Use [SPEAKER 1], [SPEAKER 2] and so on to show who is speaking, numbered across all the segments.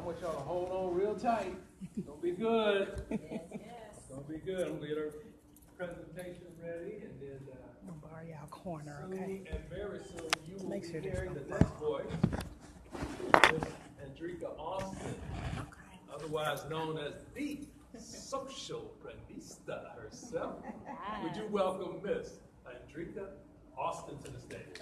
[SPEAKER 1] want y'all to hold on real tight. It's gonna be good. Yes. It's gonna be good. I'm gonna get our presentation ready, and then
[SPEAKER 2] I'm gonna borrow y'all corner,
[SPEAKER 1] soon
[SPEAKER 2] okay?
[SPEAKER 1] and very soon you will
[SPEAKER 2] Make
[SPEAKER 1] be
[SPEAKER 2] sure there's
[SPEAKER 1] hearing
[SPEAKER 2] no
[SPEAKER 1] the next voice, Miss Andrika Austin, otherwise known as the social prenista herself. Would you welcome Miss Andrika Austin to the stage?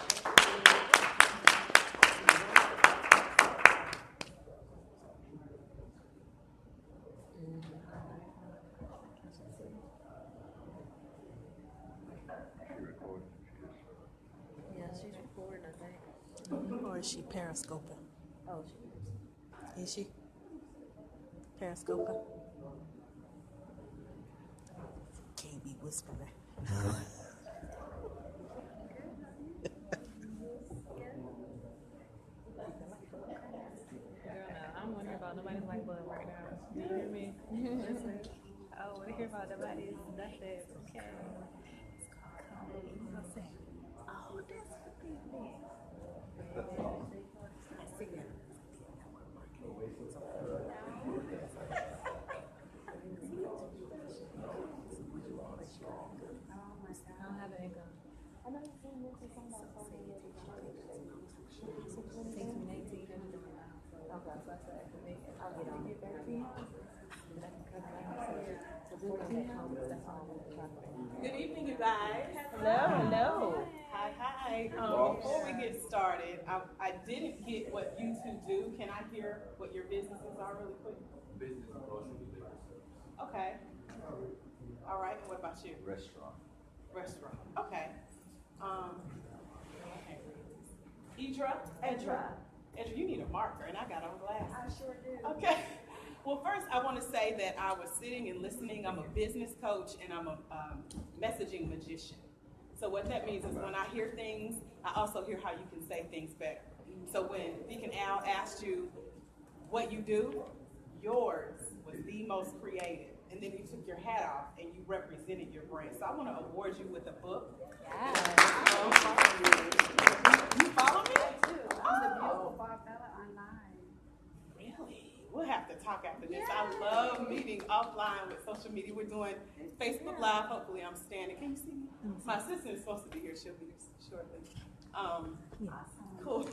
[SPEAKER 3] Yeah, she's recording, I think.
[SPEAKER 2] Or is she periscoping?
[SPEAKER 3] Oh, she is.
[SPEAKER 2] Is she? Periscoping? Can't be whispering.
[SPEAKER 3] Girl, no, I'm wondering about nobody's white blood right now. Do you hear me? Listen, I don't want to hear about nobody's nothing. Okay. I'm gonna say, oh, that's what they meant. I see that. I don't have an income. I know you've been mentioning something about social media. Takes me 19 to do it now. Okay, so I said I can make it. I'll get on it 13.
[SPEAKER 4] Good evening, you guys.
[SPEAKER 3] Hello, hello.
[SPEAKER 4] Hi, hi. Before we get started, I didn't get what you two do. Can I hear what your businesses are really quick?
[SPEAKER 1] Business and grocery delivery service.
[SPEAKER 4] Okay. All right. And what about you?
[SPEAKER 1] Restaurant.
[SPEAKER 4] Restaurant. Okay. Edra, you need a marker, and I got on glasses.
[SPEAKER 3] I sure do.
[SPEAKER 4] Okay. Well, first, I want to say that I was sitting and listening. I'm a business coach, and I'm a messaging magician. So what that means is when I hear things, I also hear how you can say things better. So when Deacon Al asked you what you do, yours was the most creative. And then you took your hat off and you represented your brand. So I want to award you with a book.
[SPEAKER 3] Yeah.
[SPEAKER 4] You follow me?
[SPEAKER 3] I'm the beautiful Barbella online.
[SPEAKER 4] Really? We'll have to talk after this. I love meeting offline with social media. We're doing Facebook Live. Hopefully I'm standing. Can you see me? My assistant is supposed to be here. She'll be here shortly. Cool.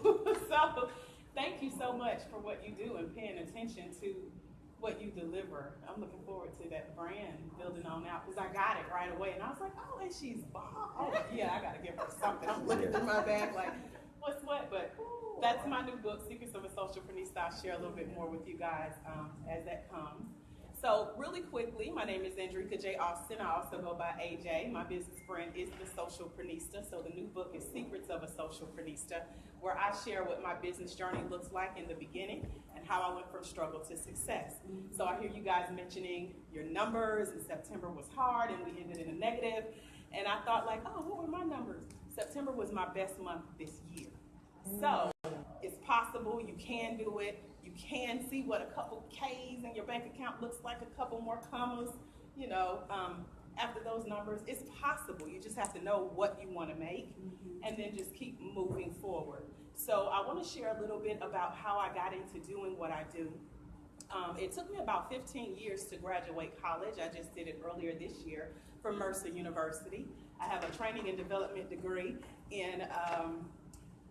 [SPEAKER 4] So thank you so much for what you do and paying attention to what you deliver. I'm looking forward to that brand building on out because I got it right away. And I was like, oh, and she's bald. Oh, yeah, I got to give her something. I'm looking through my bag like, what's what? But that's my new book, Secrets of a Social Prenista. I'll share a little bit more with you guys as that comes. So really quickly, my name is Andrika J. Austin. I also go by AJ. My business brand is The Social Prenista. So the new book is Secrets of a Social Prenista, where I share what my business journey looks like in the beginning and how I went from struggle to success. So I hear you guys mentioning your numbers, and September was hard and we ended in a negative. And I thought like, oh, what were my numbers? September was my best month this year. So it's possible, you can do it. You can see what a couple K's in your bank account looks like, a couple more commas, you know, after those numbers. It's possible. You just have to know what you want to make and then just keep moving forward. So I want to share a little bit about how I got into doing what I do. It took me about 15 years to graduate college. I just did it earlier this year from Mercer University. I have a training and development degree, and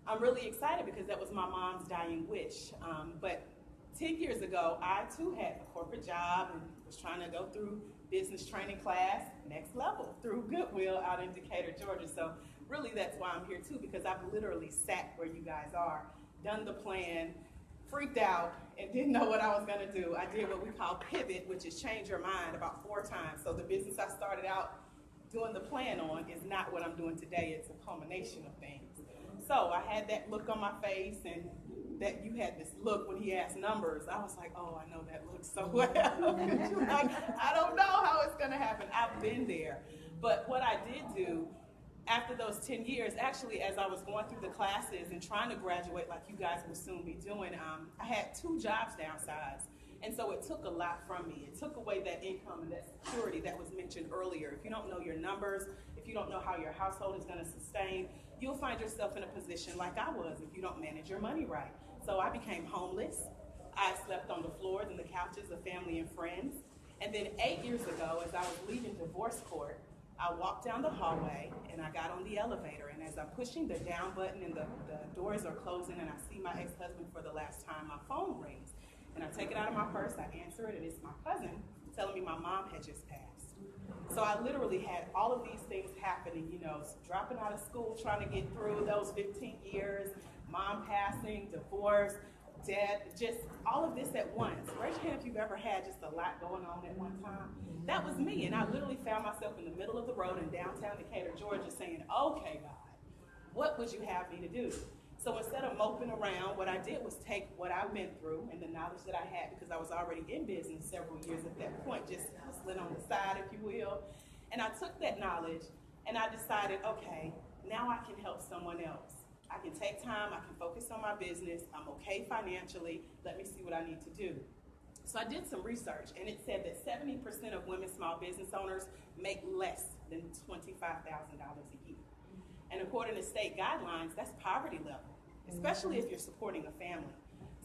[SPEAKER 4] I'm really excited because that was my mom's dying wish. But 10 years ago, I too had a corporate job and was trying to go through business training class, next level, through Goodwill out in Decatur, Georgia. So really that's why I'm here too, because I've literally sat where you guys are, done the plan, freaked out, and didn't know what I was gonna do. I did what we call pivot, which is change your mind about 4 times. So the business I started out doing the plan on is not what I'm doing today. It's a culmination of things. So I had that look on my face, and that you had this look when he asked numbers. I was like, oh, I know that look so well. Like, I don't know how it's gonna happen. I've been there. But what I did do after those 10 years, actually, as I was going through the classes and trying to graduate like you guys will soon be doing, I had 2 jobs downsized. And so it took a lot from me. It took away that income and that security that was mentioned earlier. If you don't know your numbers, if you don't know how your household is gonna sustain, you'll find yourself in a position like I was if you don't manage your money right. So I became homeless. I slept on the floors and the couches of family and friends. And then 8 years ago, as I was leaving divorce court, I walked down the hallway and I got on the elevator. And as I'm pushing the down button and the doors are closing and I see my ex-husband for the last time, my phone rings. And I take it out of my purse, I answer it, and it's my cousin telling me my mom had just passed. So I literally had all of these things happening, you know, dropping out of school, trying to get through those 15 years, mom passing, divorce, death, just all of this at once. Raise your hand if you've ever had just a lot going on at one time. That was me, and I literally found myself in the middle of the road in downtown Decatur, Georgia, saying, okay, God, what would you have me to do? So instead of moping around, what I did was take what I went through and the knowledge that I had, because I was already in business several years at that point, just hustling on the side, if you will. And I took that knowledge and I decided, okay, now I can help someone else. I can take time, I can focus on my business, I'm okay financially, let me see what I need to do. So I did some research, and it said that 70% of women small business owners make less than $25,000 a year. And according to state guidelines, that's poverty level, especially if you're supporting a family.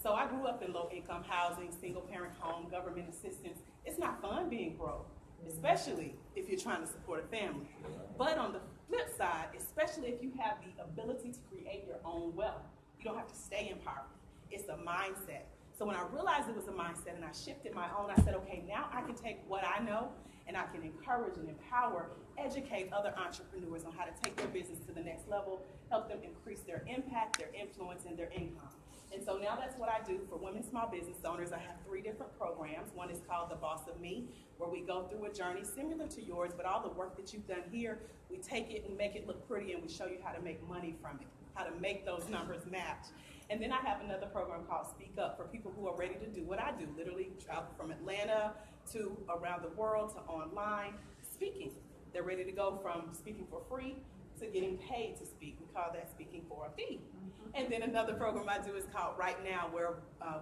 [SPEAKER 4] So I grew up in low-income housing, single-parent home, government assistance. It's not fun being broke, especially if you're trying to support a family. But on the flip side, especially if you have the ability to create your own wealth, you don't have to stay in poverty. It's a mindset. So when I realized it was a mindset and I shifted my own, I said, okay, now I can take what I know and I can encourage and empower, educate other entrepreneurs on how to take their business to the next level, help them increase their impact, their influence, and their income. And so now that's what I do for women small business owners. I have 3 different programs. One is called The Boss of Me, where we go through a journey similar to yours, but all the work that you've done here, we take it and make it look pretty, and we show you how to make money from it, how to make those numbers match. And then I have another program called Speak Up for people who are ready to do what I do, literally travel from Atlanta to around the world to online speaking. They're ready to go from speaking for free to getting paid to speak. We call that speaking for a fee. And then another program I do is called Right Now, where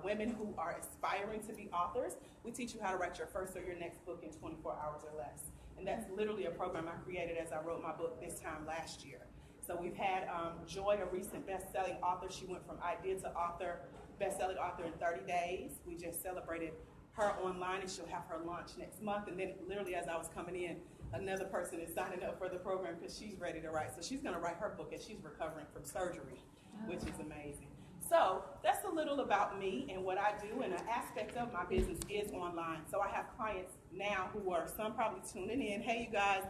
[SPEAKER 4] women who are aspiring to be authors, we teach you how to write your first or your next book in 24 hours or less. And that's literally a program I created as I wrote my book this time last year. So we've had Joy, a recent best-selling author. She went from idea to author, best-selling author in 30 days. We just celebrated her online, and she'll have her launch next month. And then literally as I was coming in, another person is signing up for the program because she's ready to write. So she's going to write her book as she's recovering from surgery, which is amazing. So that's a little about me and what I do, and an aspect of my business is online. So I have clients now who are, some probably tuning in. Hey, you guys,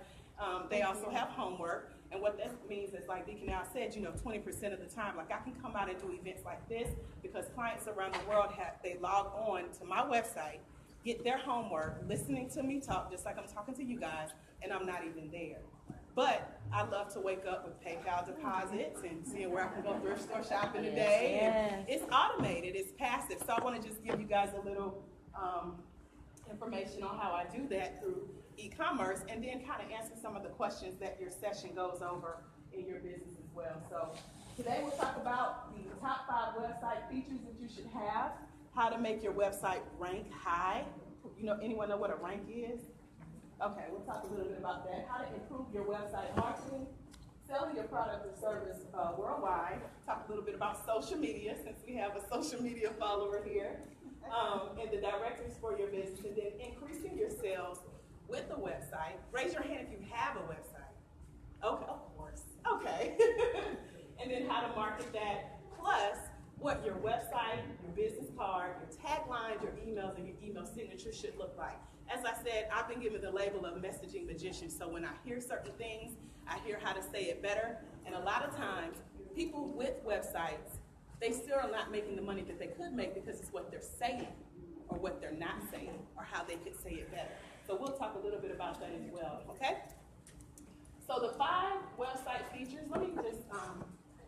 [SPEAKER 4] they also have homework. And what that means is, like Deacon Al said, 20% of the time, like I can come out and do events like this because clients around the world they log on to my website, get their homework, listening to me talk, just like I'm talking to you guys, and I'm not even there. But I love to wake up with PayPal deposits and seeing where I can go thrift store shopping today. And it's automated, it's passive. So I want to just give you guys a little information on how I do that through e-commerce, and then kind of answer some of the questions that your session goes over in your business as well. So today we'll talk about the top 5 website features that you should have, how to make your website rank high. Anyone know what a rank is? Okay, we'll talk a little bit about that. How to improve your website marketing, selling your product or service worldwide. Talk a little bit about social media, since we have a social media follower here, and the directories for your business, and then increasing your sales with a website. Raise your hand if you have a website. Okay, of course. Okay. And then how to market that, plus what your website, your business card, your taglines, your emails, and your email signature should look like. As I said, I've been given the label of messaging magician, so when I hear certain things, I hear how to say it better, and a lot of times, people with websites, they still are not making the money that they could make because it's what they're saying, or what they're not saying, or how they could say it better. So we'll talk a little bit about that as well, okay? So the 5 website features, let me just,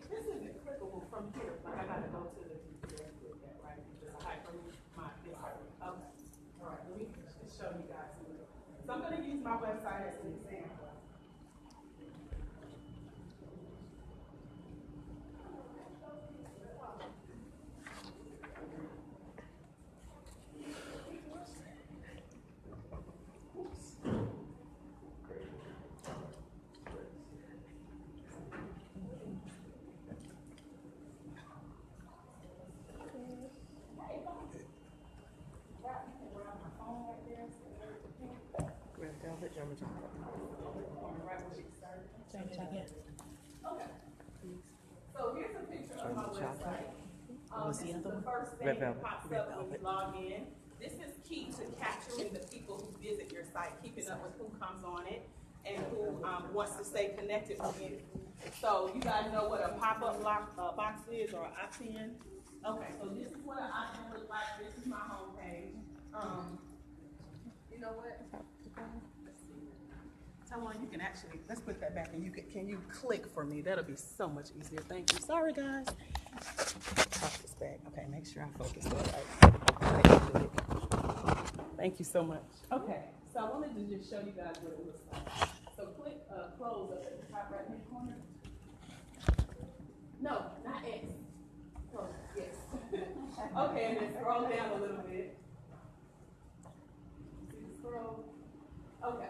[SPEAKER 4] this isn't clickable from here. Like I gotta go to the computer and click that, right? Because I from my, okay. All right, let me just show you guys a little. So I'm gonna use my website as an example. Right when she started.
[SPEAKER 2] Thank you.
[SPEAKER 4] Okay. So here's a picture of my website.
[SPEAKER 2] What was
[SPEAKER 4] This
[SPEAKER 2] the
[SPEAKER 4] is
[SPEAKER 2] other
[SPEAKER 4] the
[SPEAKER 2] one?
[SPEAKER 4] first thing
[SPEAKER 2] Red
[SPEAKER 4] that
[SPEAKER 2] velvet.
[SPEAKER 4] pops
[SPEAKER 2] Red
[SPEAKER 4] up when you
[SPEAKER 2] velvet.
[SPEAKER 4] log in. This is key to capturing the people who visit your site, keeping up with who comes on it and who wants to stay connected with you. So you guys know what a pop-up box is, or an opt-in? Okay, so this is what an opt-in looks like. This is my homepage. You know what? Let's see. Taiwan, you can actually, let's put that back and can you click for me? That'll be so much easier. Thank you. Sorry, guys. Pop this back. Okay, make sure I focus that right. Thank you so much. Okay, so I wanted to just show you guys what it looks like. So click close up at the top right hand corner. No, not X. Close, yes. Okay, and then scroll down a little bit. See the scroll? Okay,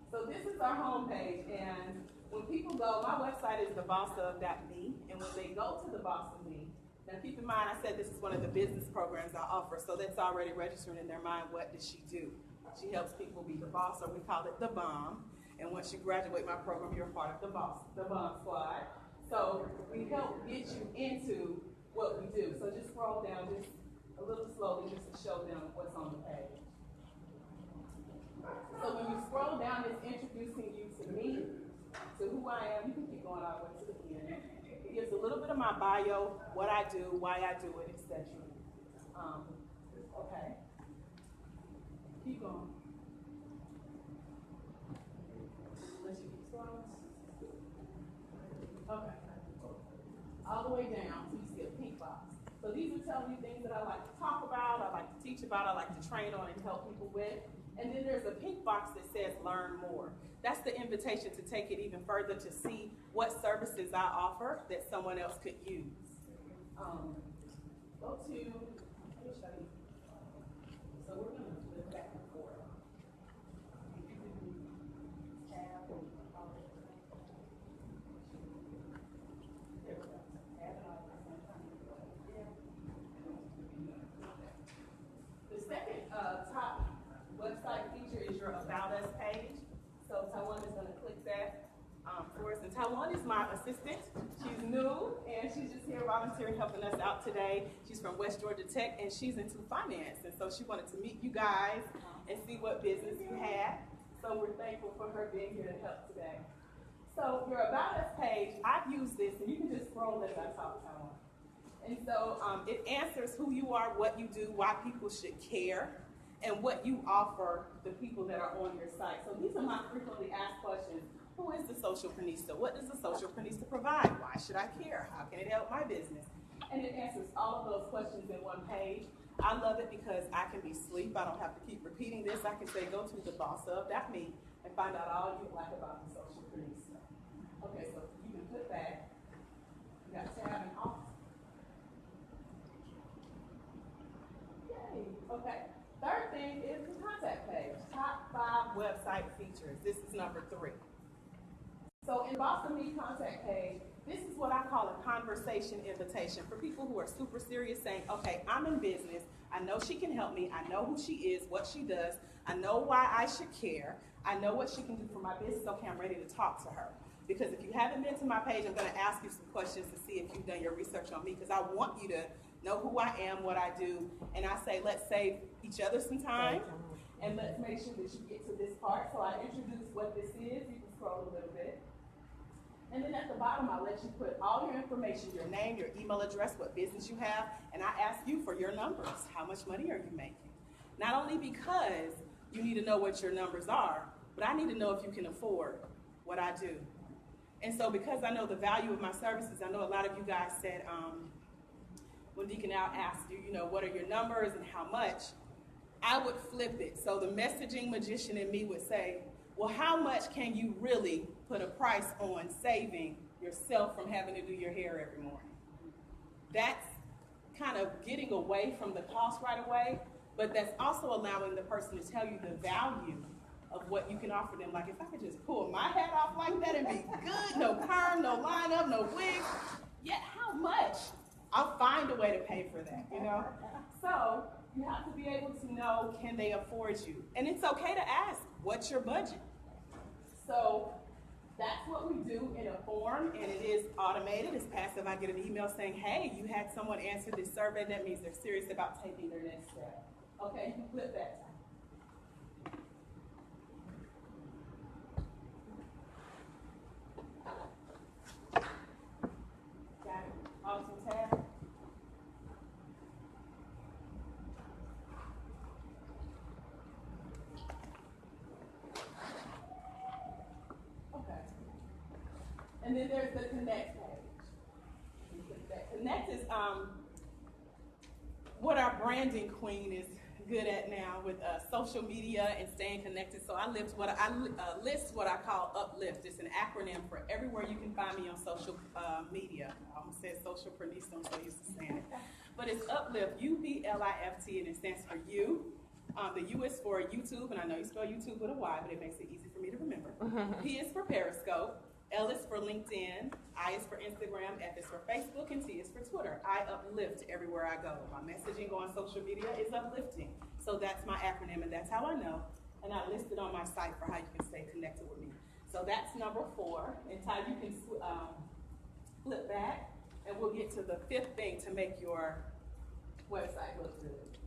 [SPEAKER 4] so this is our homepage, and when people go, my website is thebossof.me, and when they go to the Boss of Me, now keep in mind I said this is one of the business programs I offer, so that's already registering in their mind, what does she do? She helps people be the boss, or we call it the bomb. And once you graduate my program, you're a part of the bomb squad. So we help get you into what we do. So just scroll down just a little slowly just to show them what's on the page. So when you scroll down, it's introducing you to me, to who I am. You can keep going all the way to the end. It gives a little bit of my bio, what I do, why I do it, etc. Okay. Keep going. Unless you keep scrolling. Okay. All the way down, so you see a pink box. So these are telling you things that I like to talk about, I like to teach about, I like to train on and help people with. And then there's a pink box that says learn more. That's the invitation to take it even further to see what services I offer that someone else could use. Go to, let me show you. So we're going to flip back and forth. Tab. There we go. Tab and all at the same time. The second top website feature is your About Us page. So Taiwan is going to click that for us. And Taiwan is my assistant. She's new, and she's just here volunteering, helping us out today. She's from West Georgia Tech, and she's into finance. And so she wanted to meet you guys and see what business you had. So we're thankful for her being here to help today. So your About Us page, I've used this, and you can just scroll as I talk, Taiwan. And so it answers who you are, what you do, why people should care, and what you offer the people that are on your site. So these are my frequently asked questions. Who is the Socialprenista? What does the Socialprenista provide? Why should I care? How can it help my business? And it answers all of those questions in one page. I love it because I can be asleep. I don't have to keep repeating this. I can say, go to thebossof.me and find out all you like about the Socialprenista. Okay, so you can put that. You got tab and off. Yay, okay. Third thing is the contact page. Top 5 website features. This is number 3. So in Boss of Me contact page, this is what I call a conversation invitation for people who are super serious saying, okay, I'm in business. I know she can help me. I know who she is, what she does. I know why I should care. I know what she can do for my business. Okay, I'm ready to talk to her. Because if you haven't been to my page, I'm going to ask you some questions to see if you've done your research on me, because I want you to know who I am, what I do, and I say, let's save each other some time, and let's make sure that you get to this part. So I introduce what this is. You can scroll a little bit. And then at the bottom, I'll let you put all your information, your name, your email address, what business you have, and I ask you for your numbers. How much money are you making? Not only because you need to know what your numbers are, but I need to know if you can afford what I do. And so because I know the value of my services, I know a lot of you guys said, when Deacon Al asked you, what are your numbers and how much, I would flip it. So the messaging magician in me would say, well, how much can you really put a price on saving yourself from having to do your hair every morning? That's kind of getting away from the cost right away, but that's also allowing the person to tell you the value of what you can offer them. Like, if I could just pull my hat off like that and be good, no perm, no lineup, no wig, yet how much? I'll find a way to pay for that, So you have to be able to know, can they afford you? And it's okay to ask, what's your budget? So that's what we do in a form, and it is automated. It's passive. I get an email saying, hey, you had someone answer this survey. That means they're serious about taking their next step. Okay, you can flip that. Got it? Awesome tab. Okay. And then there's the connect page. Connect is what our branding queen is good at now with social media and staying connected. So I list what I call Uplift. It's an acronym for everywhere you can find me on social media. I almost said socialprenista, I'm so used to saying it. But it's Uplift, UPLIFT, and it stands for you. The U is for YouTube, and I know you spell YouTube with a Y, but it makes it easy for me to remember. P is for Periscope. L is for LinkedIn, I is for Instagram, F is for Facebook, and T is for Twitter. I uplift everywhere I go. My messaging on social media is uplifting. So that's my acronym, and that's how I know. And I listed on my site for how you can stay connected with me. So that's number 4. And Ty, you can flip back, and we'll get to the 5th thing to make your website look good.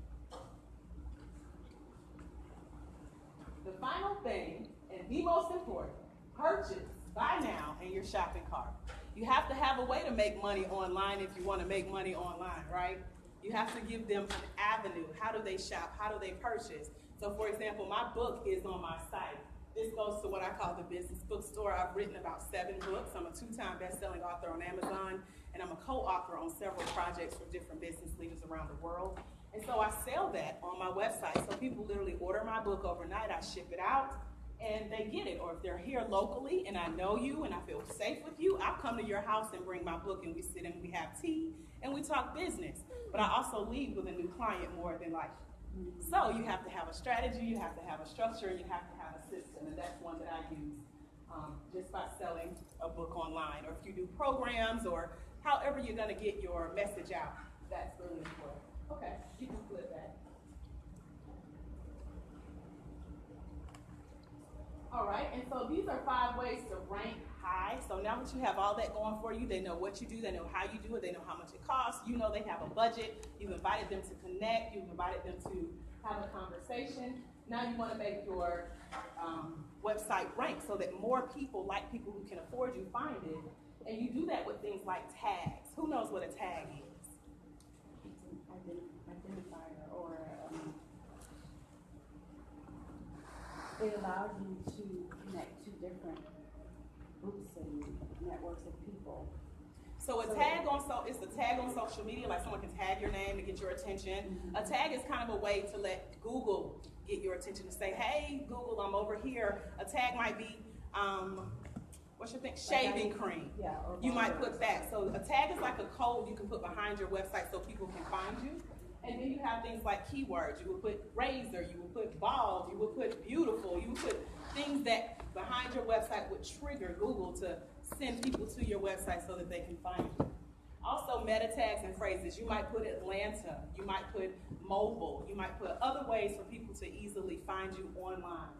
[SPEAKER 4] The final thing, and the most important, purchase. Buy now in your shopping cart. You have to have a way to make money online if you want to make money online, right? You have to give them an avenue. How do they shop? How do they purchase? So for example, my book is on my site. This goes to what I call the business bookstore. I've written about 7 books. I'm a 2-time best-selling author on Amazon, and I'm a co-author on several projects for different business leaders around the world. And so I sell that on my website. So people literally order my book overnight. I ship it out, and they get it. Or if they're here locally and I know you and I feel safe with you, I'll come to your house and bring my book, and we sit and we have tea and we talk business. But I also leave with a new client more than likely. So you have to have a strategy, you have to have a structure, and you have to have a system, and that's one that I use just by selling a book online. Or if you do programs, or however you're going to get your message out, that's really important. Okay, you can flip that. All right, and so these are 5 ways to rank high. So now that you have all that going for you, they know what you do, they know how you do it, they know how much it costs, you know they have a budget, you've invited them to connect, you've invited them to have a conversation. Now you want to make your website rank so that more people, like people who can afford you, find it. And you do that with things like tags. Who knows what a tag is?
[SPEAKER 5] It's an identifier, or it allows you to connect to different groups and networks of people.
[SPEAKER 4] So a tag it's a tag on social media, like someone can tag your name to get your attention. A tag is kind of a way to let Google get your attention, to say, hey, Google, I'm over here. A tag might be, what's your thing? Shaving cream.
[SPEAKER 5] Yeah.
[SPEAKER 4] You might put that. So a tag is like a code you can put behind your website so people can find you. And then you have things like keywords. You would put razor, you would put bald, you would put beautiful, you would put things that behind your website would trigger Google to send people to your website so that they can find you. Also, meta tags and phrases. You might put Atlanta, you might put mobile, you might put other ways for people to easily find you online.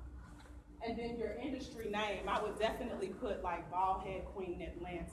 [SPEAKER 4] And then your industry name, I would definitely put like Bald Head Queen Atlanta.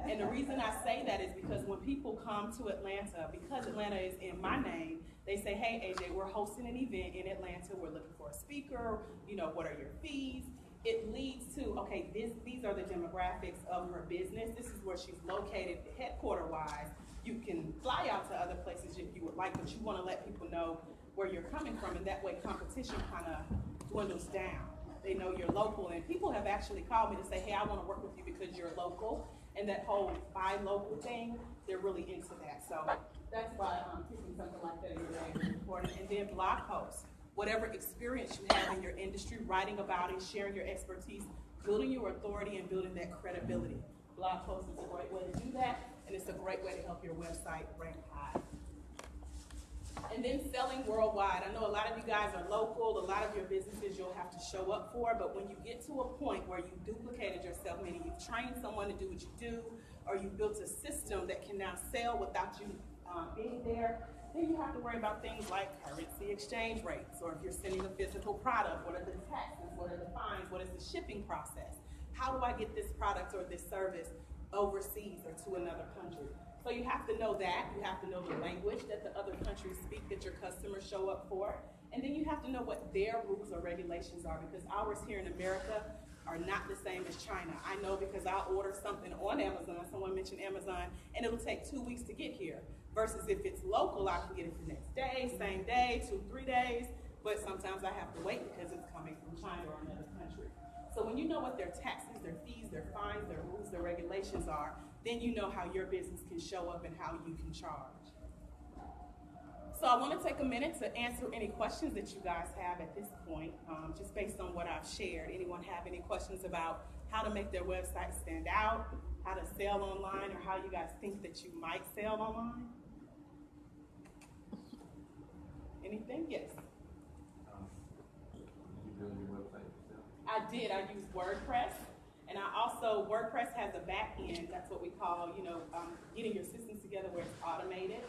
[SPEAKER 4] And the reason I say that is because when people come to Atlanta, because Atlanta is in my name, they say, hey AJ, we're hosting an event in Atlanta, we're looking for a speaker, you know, what are your fees? It leads to, okay, these are the demographics of her business, this is where she's located headquarter-wise. You can fly out to other places if you would like, but you want to let people know where you're coming from, and that way competition kind of dwindles down. They know you're local, and people have actually called me to say, hey, I want to work with you because you're local, and that whole buy local thing, they're really into that. So that's why picking something like that in your name is important. And then blog posts, whatever experience you have in your industry, writing about it, sharing your expertise, building your authority, and building that credibility. Blog posts is a great way to do that, and it's a great way to help your website rank high. And then selling worldwide. I know a lot of you guys are local, a lot of your businesses you'll have to show up for, but when you get to a point where you've duplicated yourself, meaning you've trained someone to do what you do, or you've built a system that can now sell without you being there, Then you have to worry about things like currency exchange rates, or if you're sending a physical product, what are the taxes, what are the fines, what is the shipping process? How do I get this product or this service overseas or to another country? So you have to know that. You have to know the language that the other countries speak that your customers show up for. And then you have to know what their rules or regulations are, because ours here in America are not the same as China. I know because I'll order something on Amazon, someone mentioned Amazon, and it'll take 2 weeks to get here. Versus if it's local, I can get it the next day, same day, 2-3 days, but sometimes I have to wait because it's coming from China or another country. So when you know what their taxes, their fees, their fines, their rules, their regulations are, then you know how your business can show up and how you can charge. So I want to take a minute to answer any questions that you guys have at this point, just based on what I've shared. Anyone have any questions about how to make their website stand out, how to sell online, or how you guys think that you might sell online? Anything? Yes.
[SPEAKER 1] Did you build your website yourself?
[SPEAKER 4] I did. I use WordPress, and I also, WordPress has a back end. That's what we call, getting your systems together where it's automated.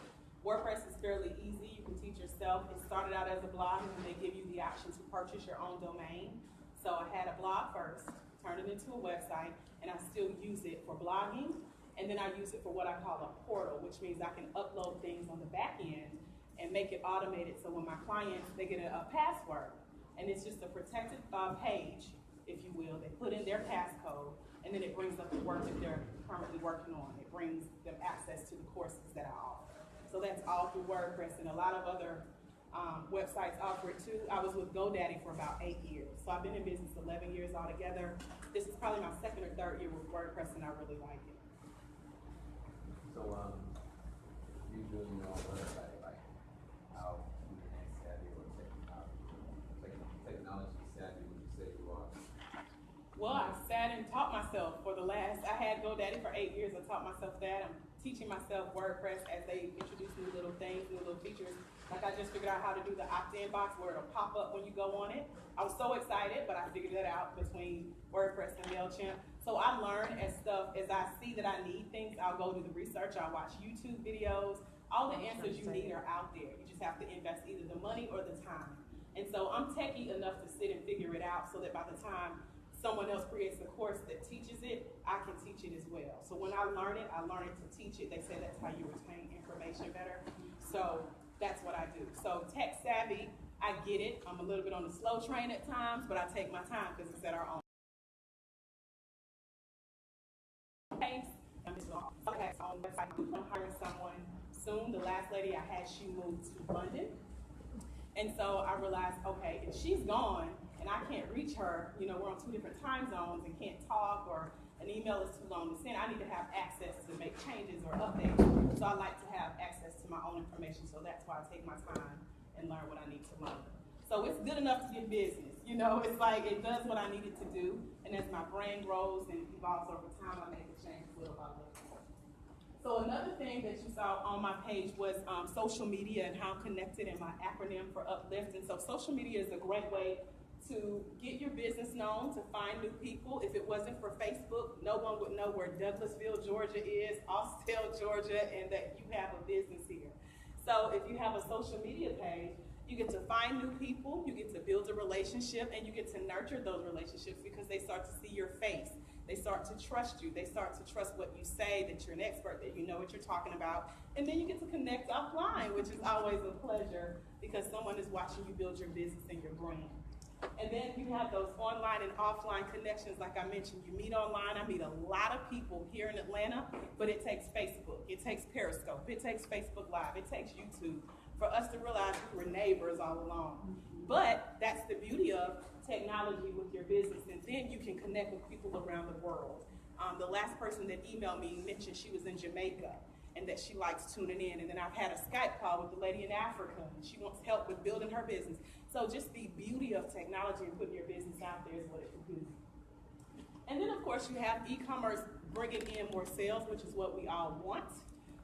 [SPEAKER 4] WordPress is fairly easy. You can teach yourself. It started out as a blog, and then they give you the option to purchase your own domain. So I had a blog first, turned it into a website, and I still use it for blogging. And then I use it for what I call a portal, which means I can upload things on the back end and make it automated. So when my clients, they get a password, and it's just a protected page, if you will. They put in their passcode, and then it brings up the work that they're currently working on. It brings them access to the courses that I offer. So that's all through WordPress, and a lot of other websites offer it too. I was with GoDaddy for about 8 years. So I've been in business 11 years altogether. This is probably my second or third year with WordPress, and I really like it.
[SPEAKER 6] So, you doing your own website, like how internet savvy or technology savvy would you say you are?
[SPEAKER 4] Well, I sat and taught myself for I had GoDaddy for 8 years. I taught myself that. I'm teaching myself WordPress as they introduce new little things, new little features. Like I just figured out how to do the opt-in box where it'll pop up when you go on it. I was so excited, but I figured that out between WordPress and MailChimp. So I learn as I see that I need things, I'll go do the research, I'll watch YouTube videos. All the answers you need are out there. You just have to invest either the money or the time. And so I'm techie enough to sit and figure it out so that by the time someone else creates a course that teaches it, I can teach it as well. So when I learn it to teach it. They say that's how you retain information better. So that's what I do. So tech savvy, I get it. I'm a little bit on the slow train at times, but I take my time because it's at our own pace. I'm hiring someone soon. The last lady I had, she moved to London. And so I realized, okay, if she's gone, and I can't reach her, we're on 2 different time zones and can't talk, or an email is too long to send, I need to have access to make changes or updates. So I like to have access to my own information, so that's why I take my time and learn what I need to learn. So it's good enough to get business, it's like it does what I need it to do, and as my brain grows and evolves over time, I make a change little by little. So another thing that you saw on my page was social media and how I'm connected, and my acronym for Uplift. And so social media is a great way to get your business known, to find new people. If it wasn't for Facebook, no one would know where Douglasville, Georgia is, Austell, Georgia, and that you have a business here. So if you have a social media page, you get to find new people, you get to build a relationship, and you get to nurture those relationships because they start to see your face. They start to trust you. They start to trust what you say, that you're an expert, that you know what you're talking about. And then you get to connect offline, which is always a pleasure because someone is watching you build your business and your brand. And then you have those online and offline connections. Like I mentioned, you meet online. I meet a lot of people here in Atlanta, but it takes Facebook, it takes Periscope, it takes Facebook Live, it takes YouTube for us to realize we were neighbors all along. But that's the beauty of technology with your business, and then you can connect with people around the world. The last person that emailed me mentioned she was in Jamaica and that she likes tuning in. And then I've had a Skype call with the lady in Africa, and she wants help with building her business. So just the beauty of technology and putting your business out there is what it can do. And then of course you have e-commerce bringing in more sales, which is what we all want.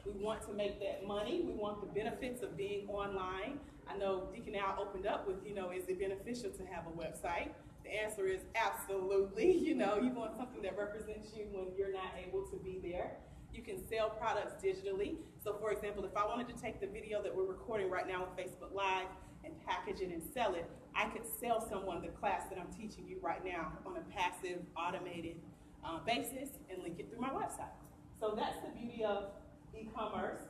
[SPEAKER 4] We want to make that money. We want the benefits of being online. I know Deacon Al opened up with, is it beneficial to have a website? The answer is absolutely. You want something that represents you when you're not able to be there. You can sell products digitally. So for example, if I wanted to take the video that we're recording right now on Facebook Live and package it and sell it, I could sell someone the class that I'm teaching you right now on a passive, automated basis and link it through my website. So that's the beauty of e-commerce.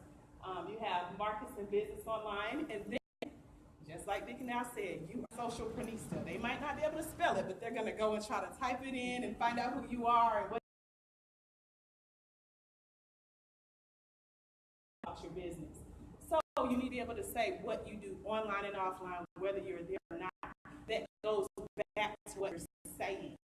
[SPEAKER 4] You have markets and business online, and then, just like Vicky now said, you are socialprenista. They might not be able to spell it, but they're going to go and try to type it in and find out who you are and what about your business. So you need to be able to say what you do online and offline, whether you're there or not. That goes back to what you're saying.